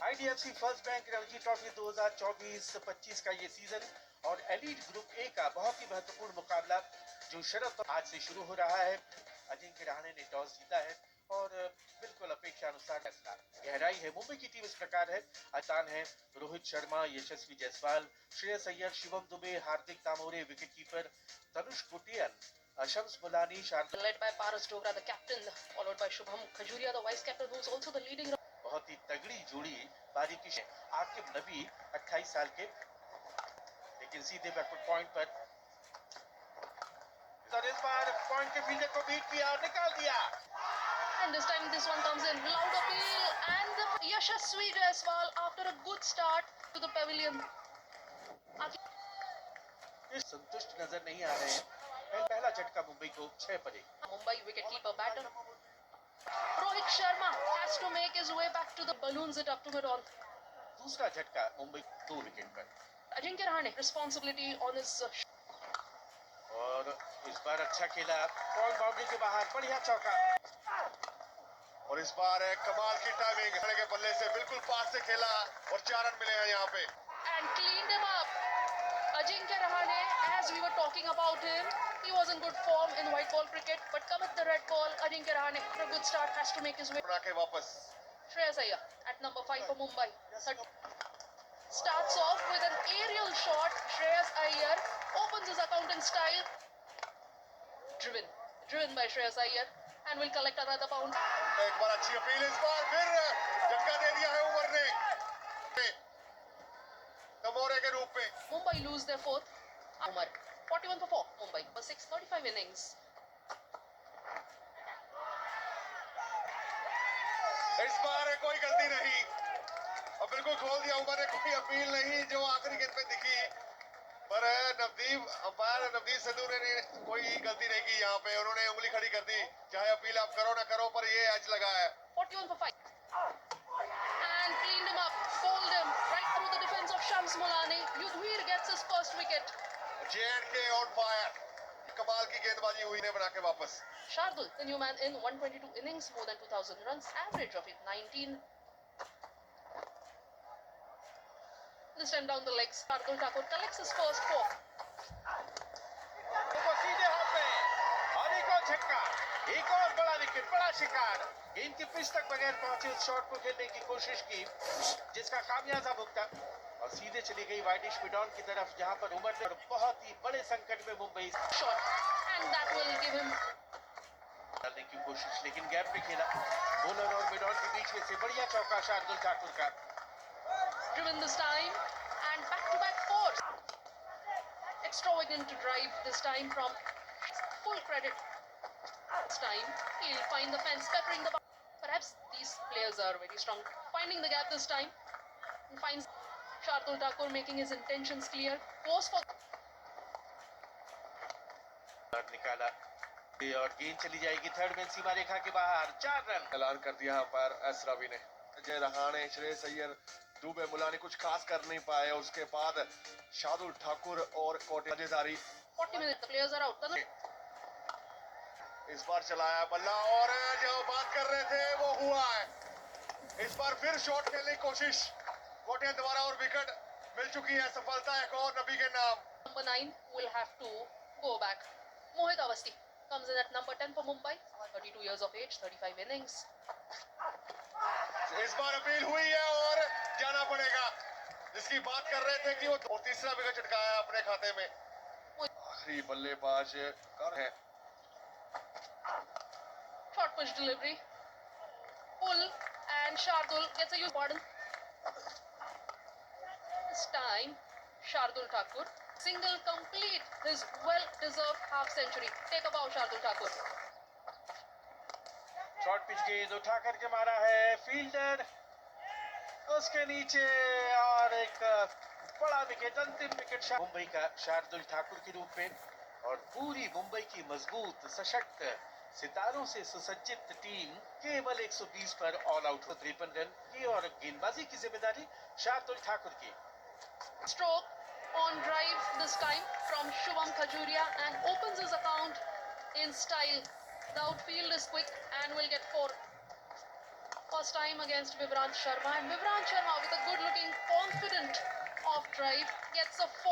IDFC first bank Ranji trophy 2024-25 का ये season और एलीट ग्रुप ए का बहुत ही महत्वपूर्ण मुकाबला जो शरद आज से शुरू हो रहा है। अजिंक्य रहाणे ने टॉस जीता है और बिल्कुल अपेक्षा अनुसार फैसला। गहराई है, मुंबई की टीम इस प्रकार है। अचान है रोहित शर्मा, यशस्वी जायसवाल, श्रेयस अय्यर, शिवम दुबे, हार्दिक तामोरे विकेटकीपर, तनुष पुटियन, Shams Mulani, Shardul led by Paras Dogra, the captain, followed by Shubham Khajuria, the vice captain, who is also the leading. बहुत ही तगड़ी जोड़ी बारीकी से। आकिब नबी 28 साल के, लेकिन सीधे बैकवर्ड पॉइंट पर इस बार पॉइंट के फील्डर को बीट किया और निकाल दिया। And this time this one comes in, loud appeal, and the Yashasvi Jaiswal after a good start to the pavilion. संतुष्ट नजर नहीं आ रहे हैं। पहला झटका मुंबई को 6 पड़े। Mumbai wicketkeeper batter Rohit Sharma has to make his way back to the balloons it up to mid-on. दूसरा झटका मुंबई 2 विकेट पर। Ajinkya Rahane responsibility on his और इस बार अच्छा खेला, बॉल बाउंड्री के बाहर, बढ़िया चौका। और इस बार कमाल की टाइमिंग, के बल्ले से बिल्कुल पास से खेला और 4 रन मिले हैं यहाँ पे। And cleaned him up. Ajinkya Rahane, as we were talking about him, he was in good form in white ball cricket, but come at the red ball, Ajinkya Rahane, for a good start, has to make his way. बना के वापस। Shreyas Iyer at number 5 for Mumbai. Starts off with an aerial shot. Shreyas Iyer opens his account in style. Driven by Shreyas Iyer, and will collect another bound. एक बार अच्छी appeal, इस बार फिर झटका दे दिया है उमर ने तमोरे के रूप में। Mumbai lose their fourth. Umar 41 for 4. Mumbai for 635 innings. इस बार कोई गलती नहीं, अब बिल्कुल खोल दिया उमर ने, कोई अपील नहीं जो आखिरी गेंद पे दिखी, पर अंपायर नवदीप सिद्धू ने कोई गलती नहीं की यहाँ पे। उन्होंने उंगली खड़ी कर दी, चाहे अपील आप करो ना करो, पर ये एज लगा है। 41 for 5 and cleaned him up, bowled him right through the defense of Shams Mulani. Yudhvir gets his first wicket. J&K on fire, कमाल की गेंदबाजी हुई ने बना के वापस। Shardul, the new man in 122 innings, more than 2000 runs, average of 19. This time down the legs, Shardul Thakur collects his first 4. तो सीधे हाथ में और एक और झटका, एक और बड़ा विकेट, बड़ा शिकार। गेंद की पिच तक बगैर पहुंचे उस शॉट को खेलने की कोशिश की, जिसका खामियाजा भुगता और सीधे चली गई वाइडिश मिडॉन की तरफ, जहां पर उमर ने बहुत ही बड़े संकट में Mumbai Shot, and that will give him डालने की कोशिश, लेकिन गैप पे खेला। बॉलर और मिडॉन के बीच में से बढ़िया चौका शार्दुल ठाकुर का। driven this time, and back-to-back fours. Extravagant drive this time from full credit. This time he'll find the fence, peppering the. Perhaps these players are very strong. Finding the gap this time, and finds Shardul Thakur making his intentions clear. Goes for. निकाला और गेंद चली जाएगी third man सीमा रेखा के बाहर। 4 run ऐलान कर दिया अंपायर एस रवि ने। अजय रहाणे, श्रेयस अय्यर, दुबे, मुलानी कुछ खास कर नहीं पाए। उसके बाद शार्दुल ठाकुर और कोटे मजेदारी। 40 minutes, the players are out. इस बार चलाया बल्ला और जो बात कर रहे थे वो हुआ है। इस बार फिर शॉट खेलने की कोशिश, कोटे दोबारा और विकेट मिल चुकी है। सफलता एक और नबी के नाम। Number 9 will have to go back. Mohit Awasthi comes in at number 10 for Mumbai. 32 years of age, 35 innings. इस बार अपील हुई है और जाना पड़ेगा। जिसकी बात कर रहे थे कि वो तीसरा विकेट चटकाया अपने खाते में। आखिरी बल्लेबाज कर है। Short push delivery. Pull, and Shardul gets a pardon. This time, Shardul Thakur single complete his well-deserved half century. Take a bow, Shardul Thakur. Short pitch गेंद उठा करके मारा है फील्डर उसके नीचे और एक बड़ा विकेट, अंतिम विकेट मुंबई का शार्दुल ठाकुर के रूप में। और पूरी मुंबई की मजबूत सशक्त सितारों से सुसज्जित टीम केवल 120 पर ऑल आउट हो। 53 रन की और गेंदबाजी की जिम्मेदारी शार्दुल ठाकुर की। Stroke on drive this time from Shubham Khajuria and opens his account in style. The outfield is quick and will get 4. first time against Vivrant Sharma, and Vivrant Sharma with a good looking confident off drive gets a 4.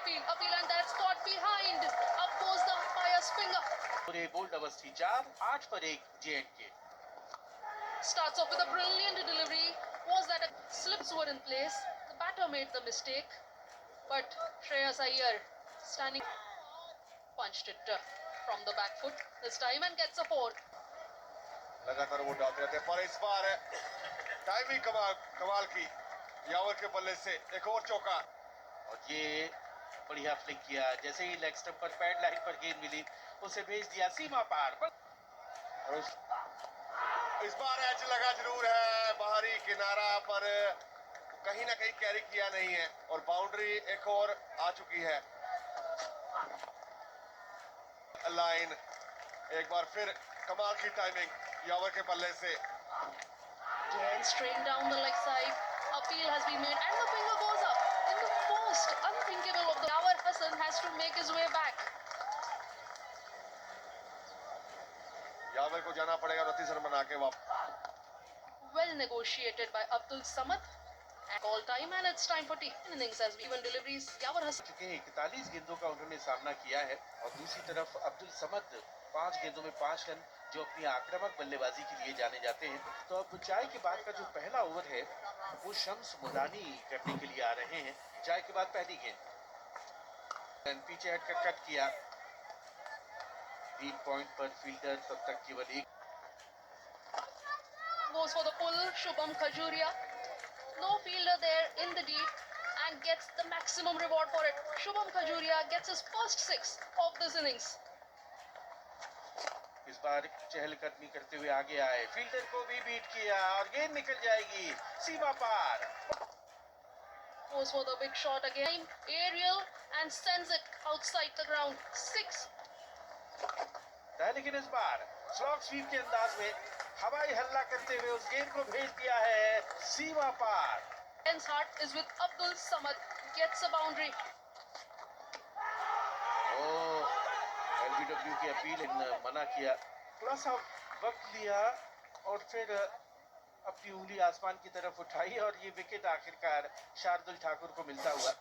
Appeal, and that's caught behind. Up goes the umpire's finger. पूरे bold Awasthi 4-8 पर 1 J&K. Starts off with a brilliant delivery. Was that a slips were in place? The batter made the mistake, but Shreyas Iyer standing punched it from the back foot this time and gets a 4. लगातार वो डालते रहते हैं, पर इस बार timing कमाल की यावर के बल्ले से एक और चौका। और ये बढ़िया फ्लिक किया, जैसे ही लेग स्टंप पर पैड लाइन पर गेंद मिली उसे भेज दिया सीमा पार। और इस बार एज लगा जरूर है बाहरी किनारा पर, कहीं ना कहीं कैरी किया नहीं है और बाउंड्री एक और आ चुकी है। लाइन एक बार फिर कमाल की टाइमिंग यावर के बल्ले से। Again, straight down the leg side. Appeal has been made and the finger goes up. In the first unthinkable of the Yawar Hassan has to make his way back. यावर को जाना पड़ेगा 29 रन बना के वापस। Well negotiated by Abdul Samad. Call time and it's time for T10 innings as even deliveries. Yawar Hassan. चुके 41 गेंदों का उन्होंने सामना किया है और दूसरी तरफ अब्दुल समद 5 गेंदों में 5 रन जो अपनी आक्रामक बल्लेबाजी के लिए जाने जाते हैं। तो अब चाय के बाद का जो पहला ओवर है वो शम्स मुलानी करने के लिए आ रहे हैं। चाय के बाद पहली गेंद पीछे हटकर कट किया, डीप पॉइंट पर फील्डर तब तक केवल एक। Goes for the pull, Shubham Khajuria. No fielder there in the deep and gets the maximum reward for it. Shubham Khajuria gets his first 6 of this innings. इस बार चहलकदमी करते हुए आगे आए, फील्डर को भी बीट किया और गेंद निकल जाएगी सीमा पार। Goes for the big shot again, aerial and sends it outside the ground. 6. लेकिन इस बार स्लॉग स्वीप के अंदाज में हवाई हल्ला करते हुए उस गेंद को भेज दिया है सीमा पार। His heart is with Abdul Samad, gets a boundary. LBW की अपील मना किया, थोड़ा सा वक्त लिया और फिर अपनी उंगली आसमान की तरफ उठाई और ये विकेट आखिरकार शार्दुल ठाकुर को मिलता हुआ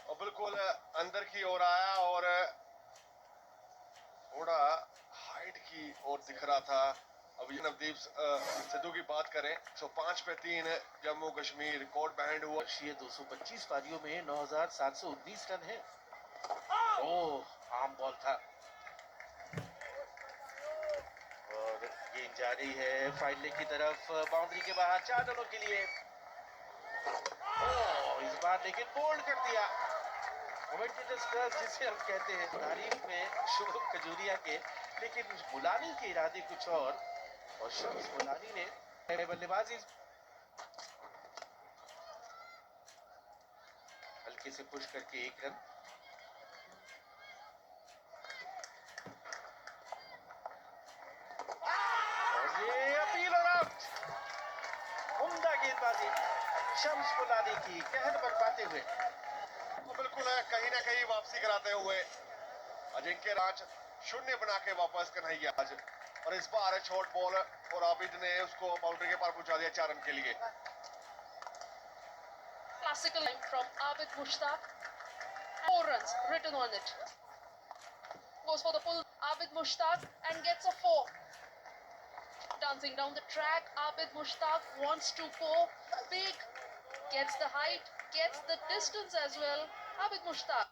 और बिल्कुल अंदर की ओर आया और थोड़ा हाइट की ओर दिख रहा था। अभी नवदीप सिद्धू की बात करें तो 5 पे 3 जम्मू कश्मीर रिकॉर्ड बैंड हुआ। 225 पारियों में 9,719 रन है। ओह, आम बॉल था और गेंद जा रही है फाइल लेग की तरफ, बाउंड्री के बाहर 4 रनों के लिए। इस बार लेकिन बोल्ड कर दिया, जिसे हम कहते हैं तारीफ में शुभम खजूरिया के, लेकिन मुलानी के इरादे कुछ और शम्स मुलानी ने बल्लेबाजी हल्के से पुश करके 1 रन। और ये अपील और आउट। उम्दा गेंदबाजी शम्स मुलानी की कहर बरपाते हुए बिल्कुल कहीं ना कहीं वापसी कराते हुए अजिंक्य राज शून्य बना के वापस कन्हैया आज। और इस बार शॉर्ट बॉल और आबिद ने उसको बाउंड्री के पार पहुंचा दिया 4 रन के लिए। Classical line from Abid Mushtaq. 4 runs written on it. Goes for the pull, Abid Mushtaq and gets a 4. Dancing down the track, Abid Mushtaq wants to go big. Gets the height, gets the distance as well. Abid Mushtaq.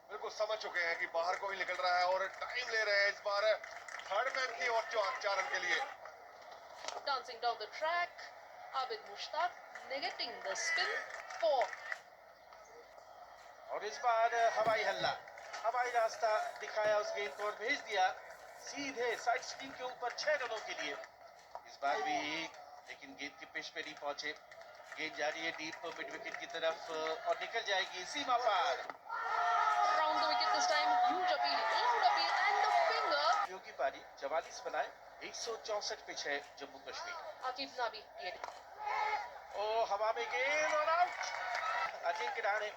बिल्कुल समझ चुके हैं कि बाहर को ही निकल रहा है और टाइम ले रहे हैं इस बार थर्ड मैन की और 4 रन के लिए। Dancing down the track, Abid Mushtaq negating the spin 4. और इस बार हवाई हल्ला, हवाई रास्ता दिखाया उस गेंद को और भेज दिया सीधे साइड स्क्रीन के ऊपर 6 रनों के लिए। इस बार भी लेकिन गेंद की पिच पे नहीं पहुंचे, गेंद जा रही है डीप मिड विकेट की तरफ और निकल जाएगी सीमा पार। Round the wicket this time, huge appeal, loud appeal and the finger. की पारी 44 बनाए, 164 पिच है Jammu Kashmir. Akif Nabi played. ओ हवा में गेंद और आउट। अजिंक्य रहाणे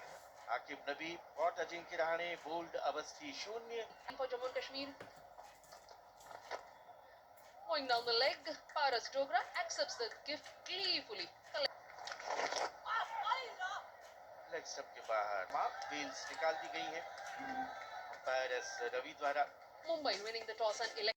आकिब नबी और Ajinkya Rahane bowled Awasthi 0 for Jammu and Kashmir. Going down the leg, Paras Dogra accepts the gift gleefully. Leg stump के बाहर बेल्स निकाल दी गई है अंपायर एस रवि द्वारा. Mumbai winning the toss and elect